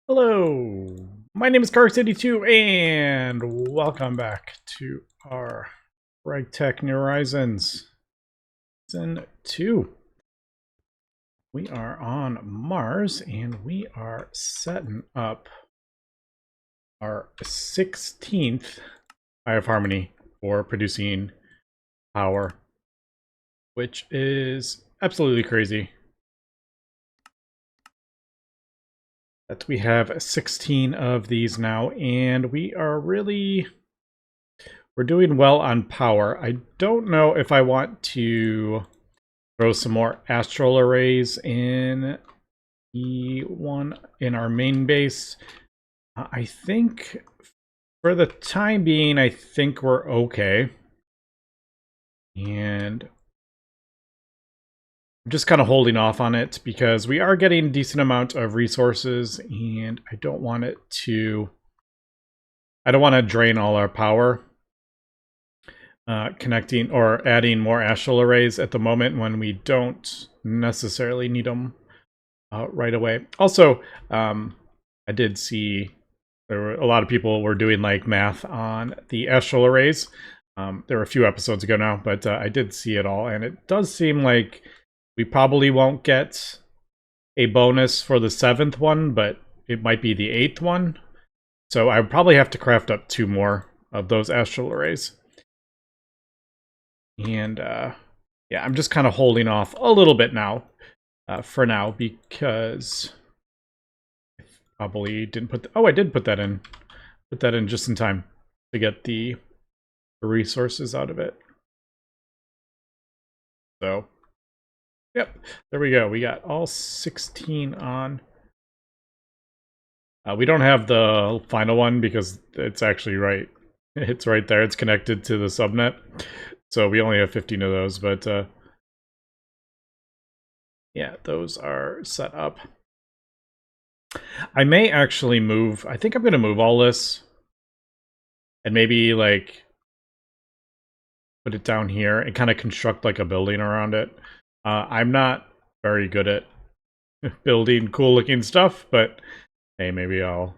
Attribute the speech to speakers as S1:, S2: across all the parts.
S1: Hello, my name is City2 and welcome back to our GregTech New Horizons Season 2. We are on Mars and we are setting up our 16th Eye of Harmony for producing power, which is absolutely crazy. That we have 16 of these now, and we're doing well on power. I don't know if I want to throw some more astral arrays in the one in our main base. I think for the time being, I think we're okay. And I'm just kind of holding off on it because we are getting a decent amount of resources and I don't want to drain all our power. Connecting or adding more astral arrays at the moment when we don't necessarily need them right away. Also, I did see there were a lot of people were doing like math on the astral arrays. There were a few episodes ago now, but I did see it all, and it does seem like we probably won't get a bonus for the 7th one, but it might be the 8th one. So I would probably have to craft up 2 more of those astral arrays. And yeah, I'm just kind of holding off a little bit now, for now, because I probably didn't put. I did put that in. Put that in just in time to get the resources out of it. So, yep, there we go. We got all 16 on. We don't have the final one because it's actually right. It's right there. It's connected to the subnet. So we only have 15 of those, but yeah, those are set up. I may actually move. I think I'm going to move all this and maybe like put it down here and kind of construct like a building around it. I'm not very good at building cool looking stuff, but hey, maybe I'll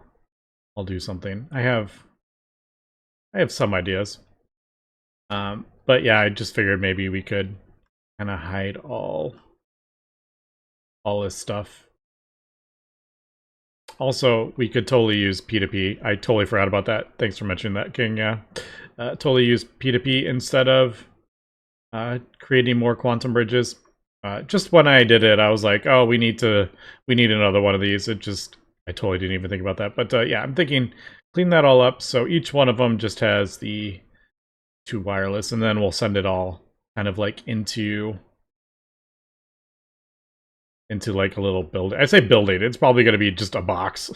S1: do something. I have some ideas. But yeah, I just figured maybe we could kind of hide all this stuff. Also, we could totally use P2P. I totally forgot about that. Thanks for mentioning that, King. Yeah, totally use P2P instead of creating more quantum bridges. Just when I did it, I was like, "Oh, we need another one of these." I totally didn't even think about that. But yeah, I'm thinking clean that all up so each one of them just has the 2 wireless, and then we'll send it all kind of like into like a little building. I say building, it's probably going to be just a box.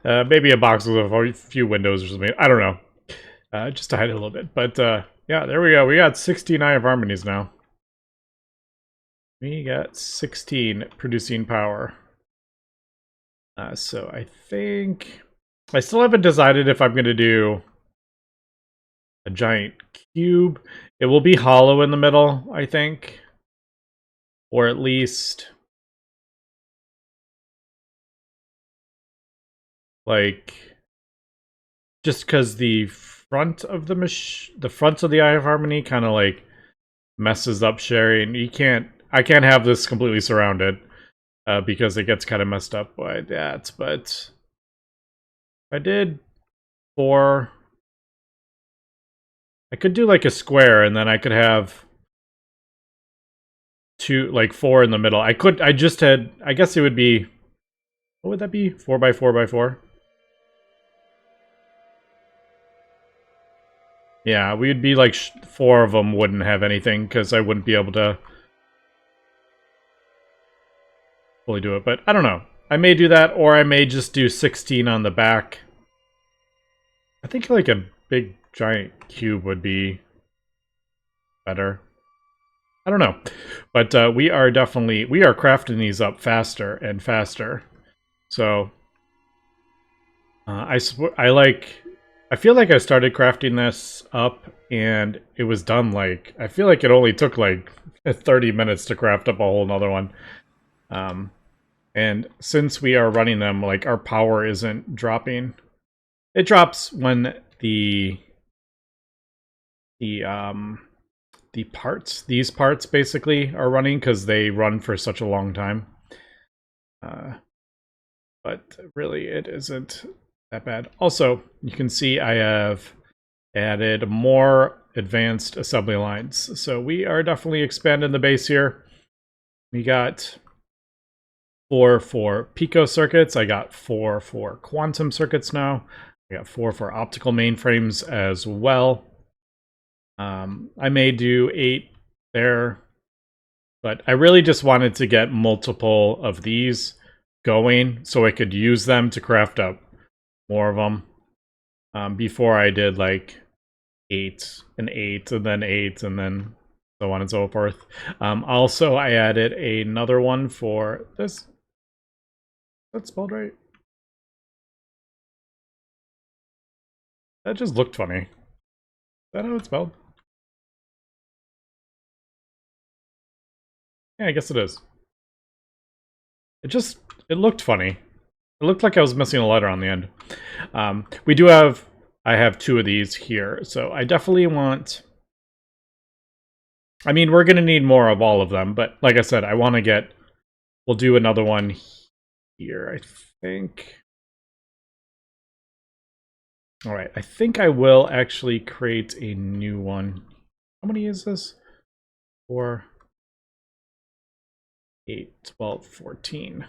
S1: Maybe a box with a few windows or something. I don't know. Just to hide it a little bit. But yeah, there we go. We got 16 Eye of Harmonies now. We got 16 producing power. So I think I still haven't decided if I'm going to do a giant cube. It will be hollow in the middle, I think. Or at least like just because the front of the front of the Eye of Harmony kind of like messes up sharing. I can't have this completely surrounded because it gets kind of messed up by that. But if I did 4, I could do like a square, and then I could have 4 in the middle. I guess it would be, what would that be? 4 by 4 by 4. Yeah, we'd be like 4 of them wouldn't have anything because I wouldn't be able to fully do it. But I don't know. I may do that, or I may just do 16 on the back. I think like a big giant cube would be better. I don't know. But we are crafting these up faster and faster. So I feel like I started crafting this up and it was done like, I feel like it only took like 30 minutes to craft up a whole nother one. And since we are running them, like our power isn't dropping. It drops when the parts, these parts basically are running because they run for such a long time. But really it isn't that bad. Also, you can see I have added more advanced assembly lines. So we are definitely expanding the base here. We got 4 for pico circuits. I got 4 for quantum circuits now. I got 4 for optical mainframes as well. I may do 8 there, but I really just wanted to get multiple of these going so I could use them to craft up more of them before I did like 8 and 8 and then 8 and then so on and so forth. Also, I added another one for this. That's spelled right. That just looked funny. Is that how it's spelled? Yeah, I guess it is. It looked funny. It looked like I was missing a letter on the end. I have 2 of these here, so I definitely want... I mean, we're going to need more of all of them, but like I said, I want to get... We'll do another one here, I think. Alright, I think I will actually create a new one. How many is this? 4, 8, 12, 14.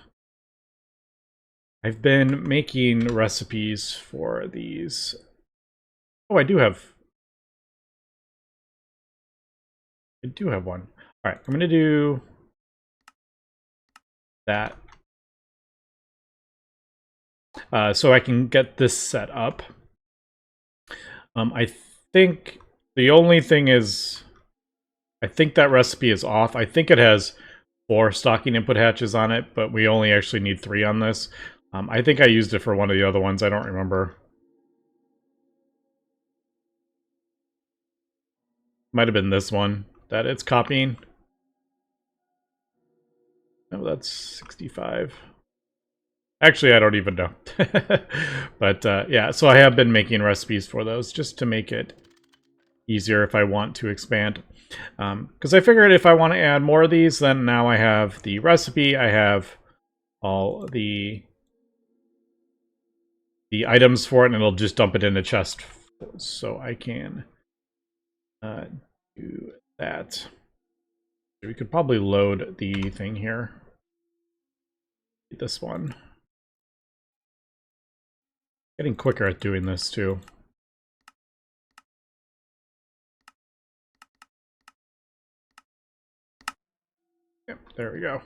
S1: I've been making recipes for these. Oh, I do have one. All right, I'm going to do that so I can get this set up. I think the only thing is, I think that recipe is off. I think it has 4 stocking input hatches on it, but we only actually need 3 on this. I think I used it for one of the other ones. I don't remember. Might have been this one that it's copying. No, that's 65. Actually, I don't even know. But yeah, so I have been making recipes for those just to make it easier if I want to expand. Because I figured if I want to add more of these, then now I have the recipe, I have all the items for it, and it'll just dump it in a chest so I can do that. We could probably load the thing here. This one. Getting quicker at doing this too. Yep, there we go.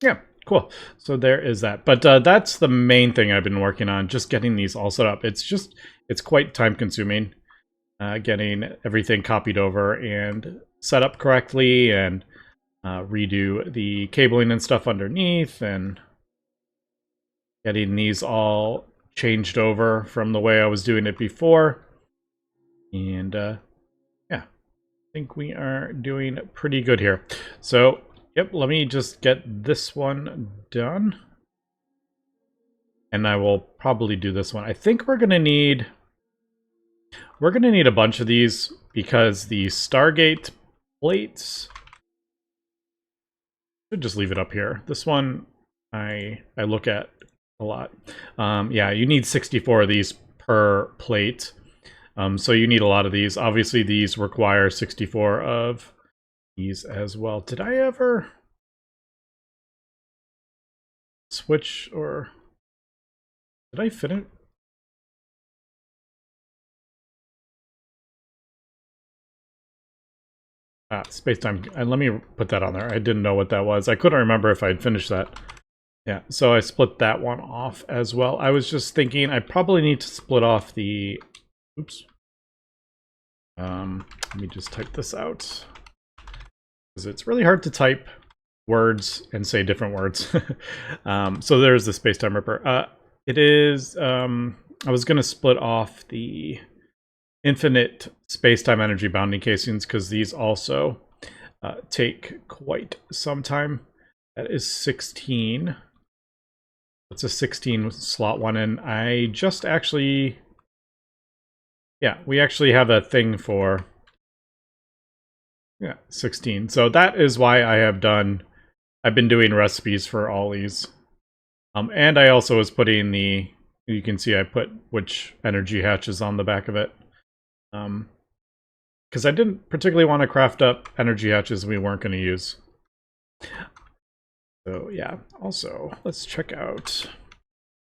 S1: Yeah, cool. So there is that. But that's the main thing I've been working on, just getting these all set up. It's quite time consuming getting everything copied over and set up correctly and redo the cabling and stuff underneath and getting these all changed over from the way I was doing it before. And yeah, I think we are doing pretty good here. So yep, let me just get this one done. And I will probably do this one. I think we're gonna need a bunch of these because the Stargate plates should just leave it up here. This one I look at a lot. Yeah, you need 64 of these per plate. So you need a lot of these. Obviously, these require 64 of these as well. Did I ever switch or did I fit it? Space-time. And let me put that on there. I didn't know what that was. I couldn't remember if I'd finished that. Yeah, so I split that one off as well. I was just thinking I probably need to split off the... Oops. Let me just type this out. Because it's really hard to type words and say different words. So there's the space-time ripper. It is... I was going to split off the infinite space-time energy bounding casings, because these also take quite some time. That is 16. It's a 16 slot one, and I just actually... Yeah, we actually have a thing for... Yeah, 16. So that is why I've been doing recipes for all these. And I also was putting the... You can see I put which energy hatches on the back of it. Because I didn't particularly want to craft up energy hatches we weren't going to use. So yeah, also, let's check out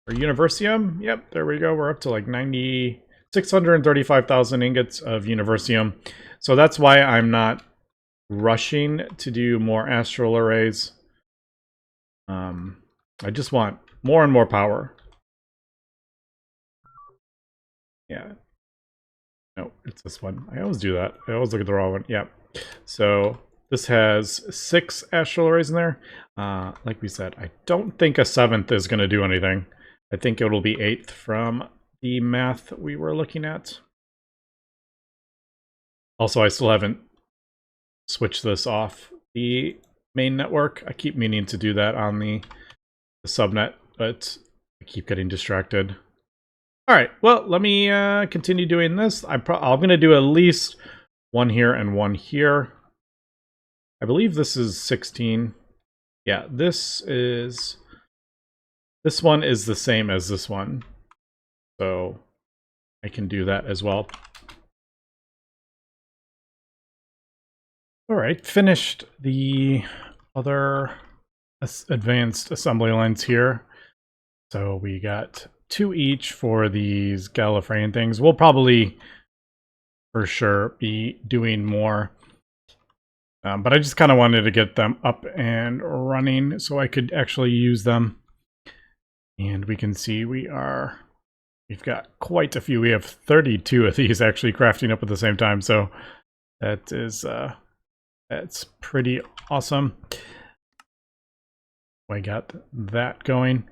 S1: our Universium. Yep, there we go. We're up to like 635,000 ingots of Universium. So that's why I'm not rushing to do more astral arrays. I just want more and more power. Yeah. No, it's this one. I always do that. I always look at the wrong one. Yeah. So this has 6 astral arrays in there. Like we said, I don't think a 7th is going to do anything. I think it'll be 8th from the math we were looking at. Also, I still haven't switched this off the main network. I keep meaning to do that on the subnet, but I keep getting distracted. All right, well, let me continue doing this. I'm going to do at least one here and one here. I believe this is 16. Yeah, this one is the same as this one. So I can do that as well. All right, finished the other advanced assembly lines here. So we got 2 each for these Gallifreyan things. We'll probably, for sure, be doing more. But I just kind of wanted to get them up and running so I could actually use them. And we can see we've got quite a few. We have 32 of these actually crafting up at the same time. So that is, that's pretty awesome. I got that going.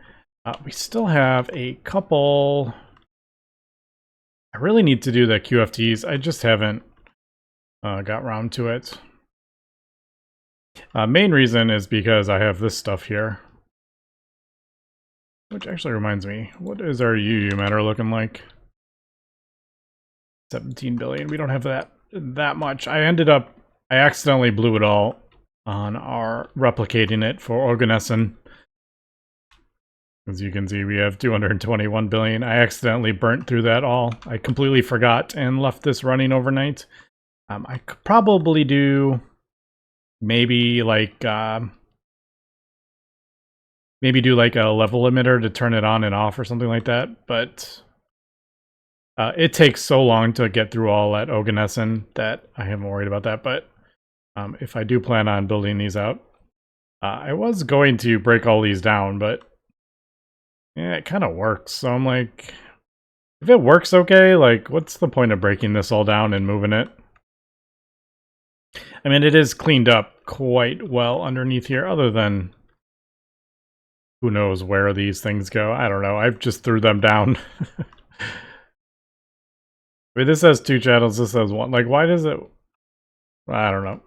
S1: We still have a couple... I really need to do the QFTs. I just haven't got around to it. Main reason is because I have this stuff here. Which actually reminds me, what is our UU matter looking like? 17 billion. We don't have that much. I accidentally blew it all on our replicating it for Organessen. As you can see, we have 221 billion. I accidentally burnt through that all. I completely forgot and left this running overnight. I could probably do maybe like a level limiter to turn it on and off or something like that, but it takes so long to get through all at Organessen that I am worried about that. But if I do plan on building these out, I was going to break all these down, but yeah, it kind of works. So I'm like, if it works okay, like, what's the point of breaking this all down and moving it? I mean, it is cleaned up quite well underneath here, other than who knows where these things go. I don't know. I've just threw them down. I mean, this has 2 channels, this has 1. Like, why does it... I don't know.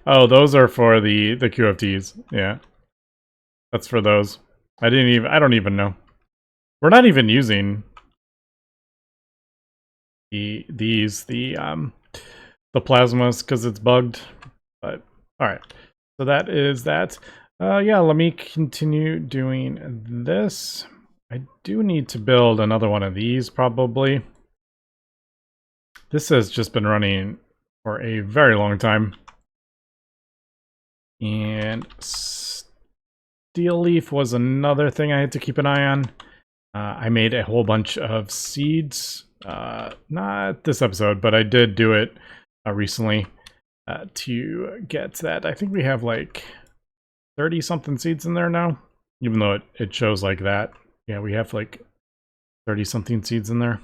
S1: Oh, those are for the QFTs. Yeah. That's for those. I don't even know. We're not even using the plasmas because it's bugged. But all right. So that is that. Yeah, let me continue doing this. I do need to build another one of these probably. This has just been running for a very long time. And Steel Leaf was another thing I had to keep an eye on. I made a whole bunch of seeds. Not this episode, but I did do it recently to get that. I think we have like 30-something seeds in there now, even though it shows like that. Yeah, we have like 30-something seeds in there.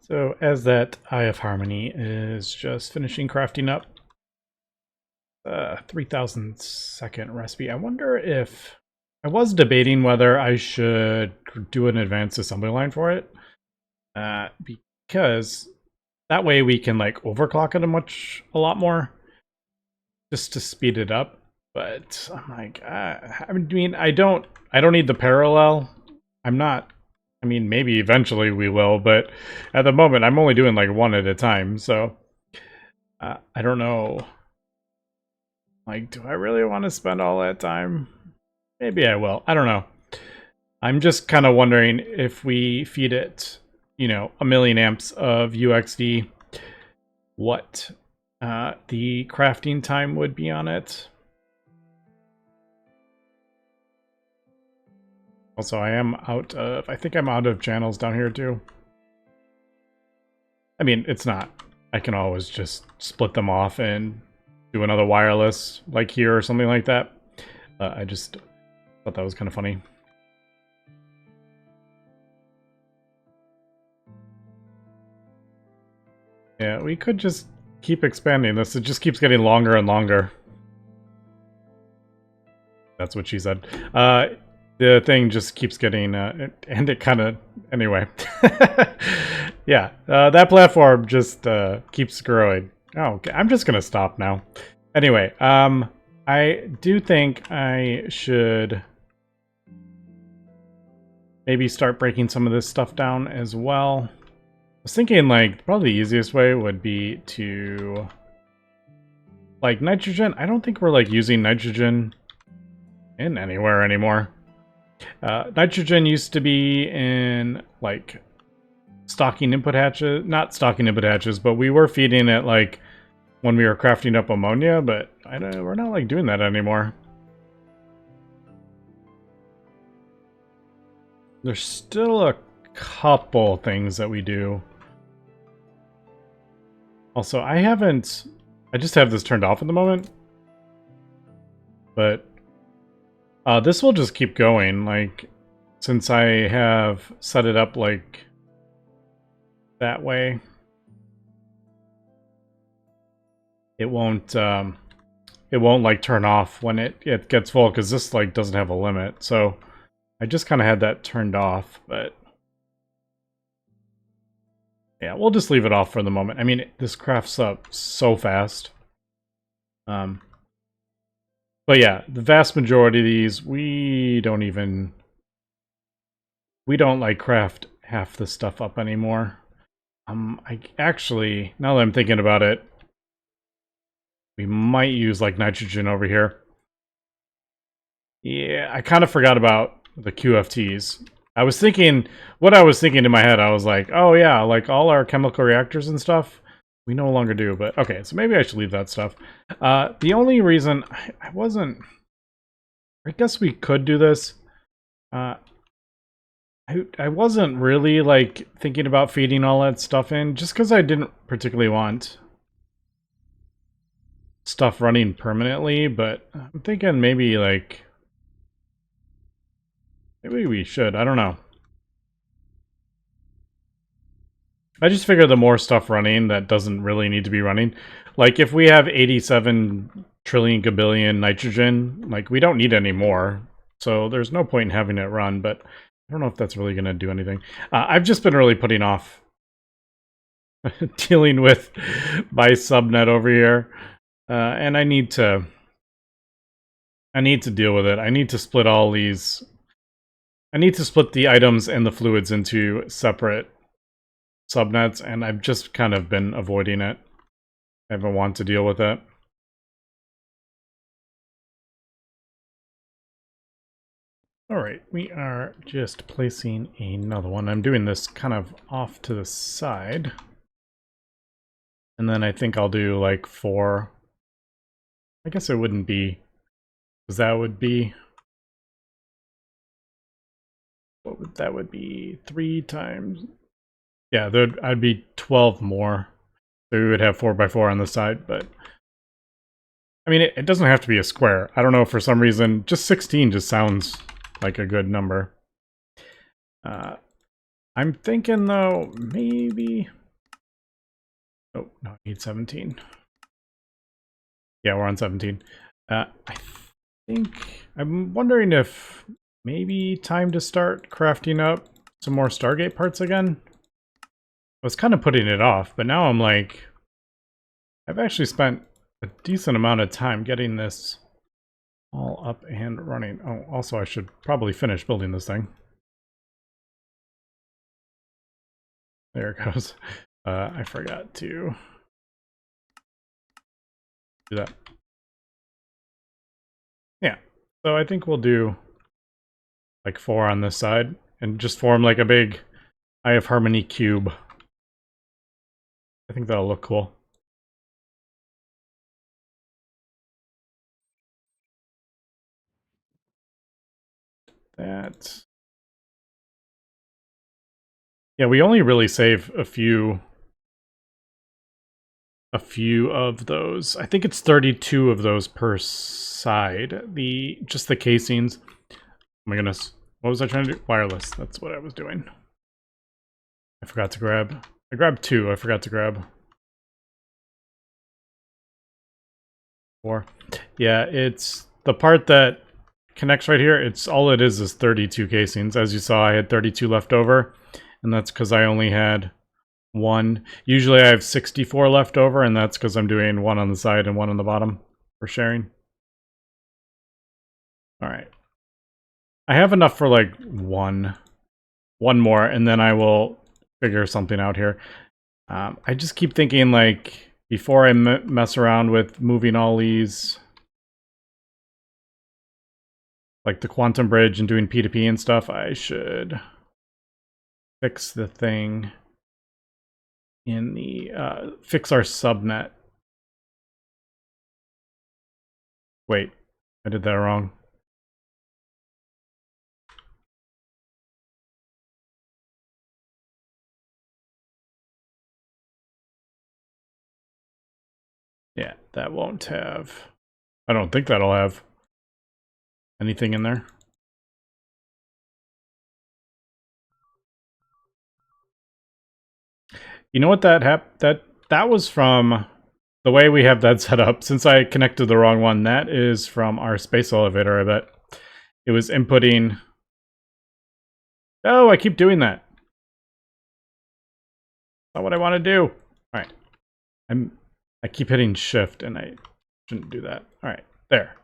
S1: So as that Eye of Harmony is just finishing crafting up 3,000 second recipe, I wonder if I was debating whether I should do an advanced assembly line for it, because that way we can like overclock it a lot more, just to speed it up. But I'm like, I mean, I don't need the parallel. I'm not. I mean, maybe eventually we will, but at the moment I'm only doing like one at a time. So I don't know. Like, do I really want to spend all that time? Maybe I will. I don't know. I'm just kind of wondering if we feed it, you know, 1,000,000 amps of UXD, what the crafting time would be on it. Also, I think I'm out of channels down here too. I mean, it's not. I can always just split them off and do another wireless, like here or something like that. I just thought that was kind of funny. Yeah, we could just keep expanding this. It just keeps getting longer and longer. That's what she said. The thing just keeps getting, and it kind of, anyway. Yeah, that platform just keeps growing. Oh, okay. I'm just going to stop now. Anyway, I do think I should maybe start breaking some of this stuff down as well. I was thinking, like, probably the easiest way would be to, like, nitrogen. I don't think we're, like, using nitrogen in anywhere anymore. Nitrogen used to be in, like, stocking input hatches. Not stocking input hatches, but we were feeding it, like, when we were crafting up ammonia, but we're not, like, doing that anymore. There's still a couple things that we do. Also, I just have this turned off at the moment. But this will just keep going, like, since I have set it up, like, that way. It won't, like, turn off when it gets full, because this, like, doesn't have a limit. So I just kind of had that turned off, but yeah, we'll just leave it off for the moment. I mean, this crafts up so fast. But yeah, the vast majority of these, we don't like craft half the stuff up anymore. I actually, now that I'm thinking about it, we might use like nitrogen over here. Yeah, I kind of forgot about the QFTs. What I was thinking in my head, I was like, oh yeah, like all our chemical reactors and stuff, we no longer do, but okay, so maybe I should leave that stuff. The only reason I guess we could do this. I wasn't really like thinking about feeding all that stuff in, just because I didn't particularly want stuff running permanently, but I'm thinking maybe like maybe we should. I don't know. I just figure the more stuff running that doesn't really need to be running. Like if we have 87 trillion gabillion nitrogen, like we don't need any more. So there's no point in having it run, but I don't know if that's really going to do anything. I've just been really putting off dealing with my subnet over here. And I need to deal with it. I need to split all these. I need to split the items and the fluids into separate subnets, and I've just kind of been avoiding it. I haven't wanted to deal with it. Alright, we are just placing another one. I'm doing this kind of off to the side. And then I think I'll do like 4. I guess it wouldn't be, because that would be, that would be 3 times, yeah, I'd be 12 more. So we would have 4x4 on the side, but I mean, it doesn't have to be a square. I don't know, for some reason, just 16 just sounds like a good number. I'm thinking though, maybe, oh, no, I need 17. Yeah, we're on 17. I I'm wondering if maybe time to start crafting up some more Stargate parts again. I was kind of putting it off, but now I'm like, I've actually spent a decent amount of time getting this all up and running. Oh, also I should probably finish building this thing. There it goes. I forgot to do that. Yeah, so I think we'll do like 4 on this side and just form like a big Eye of Harmony cube. I think that'll look cool. That. Yeah, we only really save a few of those. I think it's 32 of those per side. Just the casings. Oh my goodness. What was I trying to do? Wireless. That's what I was doing. I forgot to grab. I grabbed 2. I forgot to grab 4. Yeah, it's the part that connects right here. It's all it is 32 casings. As you saw, I had 32 left over, and that's because I only had 1. Usually I have 64 left over, and that's because I'm doing 1 on the side and 1 on the bottom for sharing. All right. I have enough for like one more, and then I will figure something out here. I just keep thinking, like, before I mess around with moving all these, like the quantum bridge and doing P2P and stuff, I should fix the thing in the, fix our subnet. Wait, I did that wrong. Yeah, that won't have... I don't think that'll have anything in there. You know what that was from the way we have that set up. Since I connected the wrong one, that is from our space elevator, I bet. It was inputting... Oh, I keep doing that. Not what I want to do. Alright. I keep hitting shift and I shouldn't do that. Alright, there.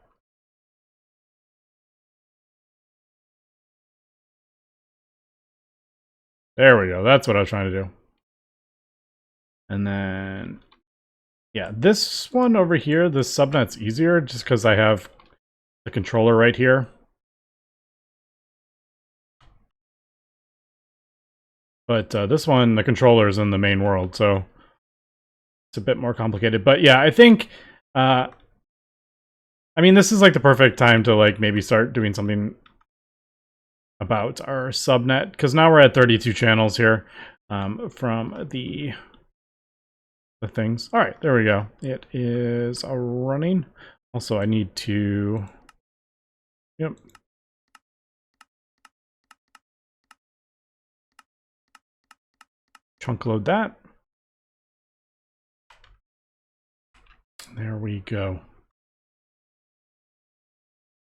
S1: There we go. That's what I was trying to do. And then, yeah, this one over here, this subnet's easier just because I have the controller right here. But this one, the controller is in the main world, so it's a bit more complicated. But yeah, I think, I mean, this is like the perfect time to like maybe start doing something about our subnet, because now we're at 32 channels here from the things. All right, there we go. It is running. Also, I need to... Yep. Chunk load that. There we go.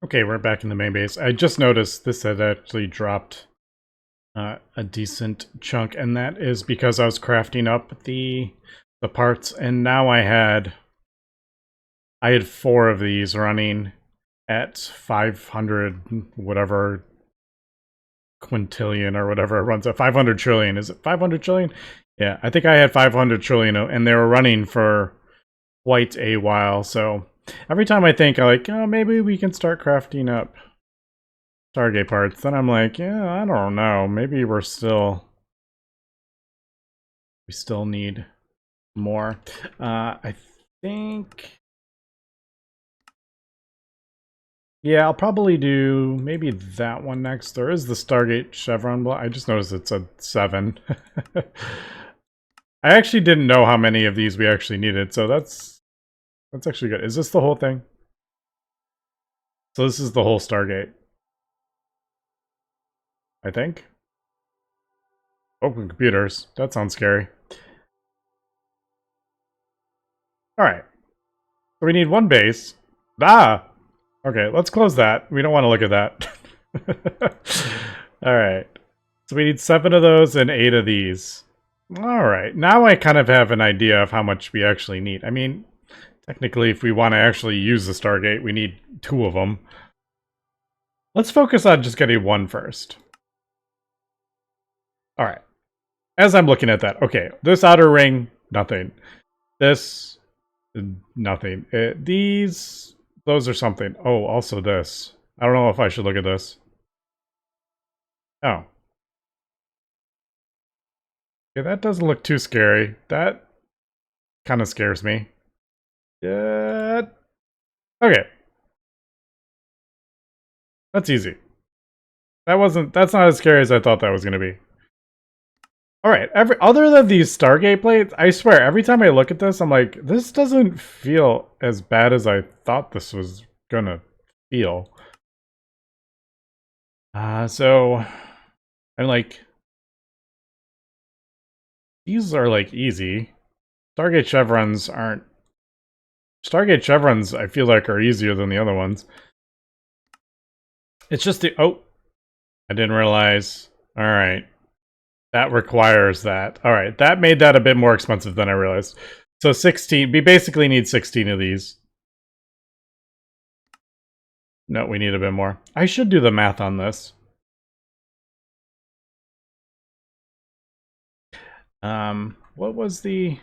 S1: Okay, we're back in the main base. I just noticed this had actually dropped a decent chunk, and that is because I was crafting up the parts, and now I had 4 of these running at 500 whatever quintillion or whatever it runs at. 500 trillion. Is it 500 trillion? Yeah, I think I had 500 trillion, and they were running for quite a while. So every time I think, like, oh, maybe we can start crafting up Stargate parts, then I'm like, yeah, I don't know. Maybe we still need more. I think... Yeah, I'll probably do maybe that one next. There is the Stargate chevron block. I just noticed it's a 7. I actually didn't know how many of these we actually needed, so that's actually good. Is this the whole thing? So this is the whole Stargate, I think. Open computers. That sounds scary. Alright. So we need one base. Ah! Okay, let's close that. We don't want to look at that. All right. So we need 7 of those and 8 of these. All right. Now I kind of have an idea of how much we actually need. I mean, technically, if we want to actually use the Stargate, we need 2 of them. Let's focus on just getting 1 first. All right. As I'm looking at that, okay, this outer ring, nothing. This, nothing. Those are something. Oh, also this. I don't know if I should look at this. Oh. Okay, that doesn't look too scary. That kind of scares me. Yeah. Okay. That's easy. That's not as scary as I thought that was going to be. Alright, other than these Stargate plates, I swear, every time I look at this, I'm like, this doesn't feel as bad as I thought this was gonna feel. So, I'm like, these are like easy. Stargate chevrons aren't. Stargate chevrons, I feel like, are easier than the other ones. It's just the. Oh, I didn't realize. Alright. That requires that. Alright, that made that a bit more expensive than I realized. So 16, we basically need 16 of these. No, we need a bit more. I should do the math on this. What was the...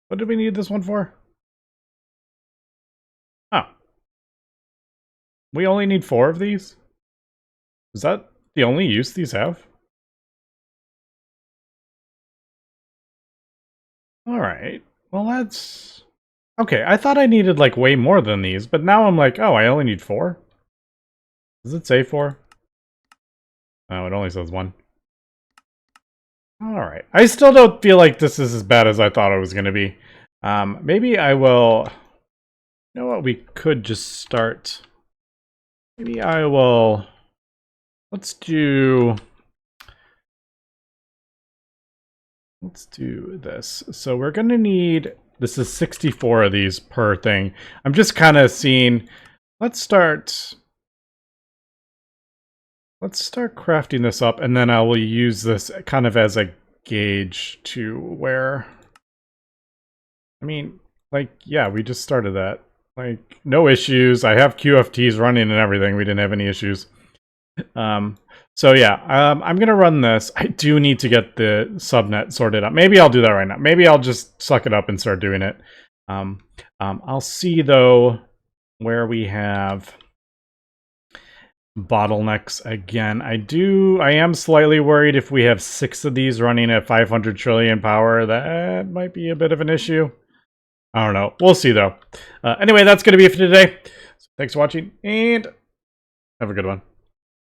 S1: What did we need this one for? Oh. We only need 4 of these? Is that the only use these have? Alright. Well, that's... Okay, I thought I needed, like, way more than these, but now I'm like, oh, I only need 4? Does it say 4? Oh, it only says 1. Alright. I still don't feel like this is as bad as I thought it was going to be. Maybe I will... You know what? We could just start... Maybe I will... Let's do this. So we're going to need... This is 64 of these per thing. I'm just kind of seeing... Let's start crafting this up, and then I will use this kind of as a gauge to where... I mean, like, yeah, we just started that. Like, no issues. I have QFTs running and everything. We didn't have any issues. So yeah, I'm gonna run this. I do need to get the subnet sorted out. Maybe I'll do that right now. Maybe I'll just suck it up and start doing it. I'll see though where we have bottlenecks again. I am slightly worried if we have 6 of these running at 500 trillion power. That might be a bit of an issue. I don't know. We'll see though. Anyway, that's gonna be it for today. So thanks for watching and have a good one.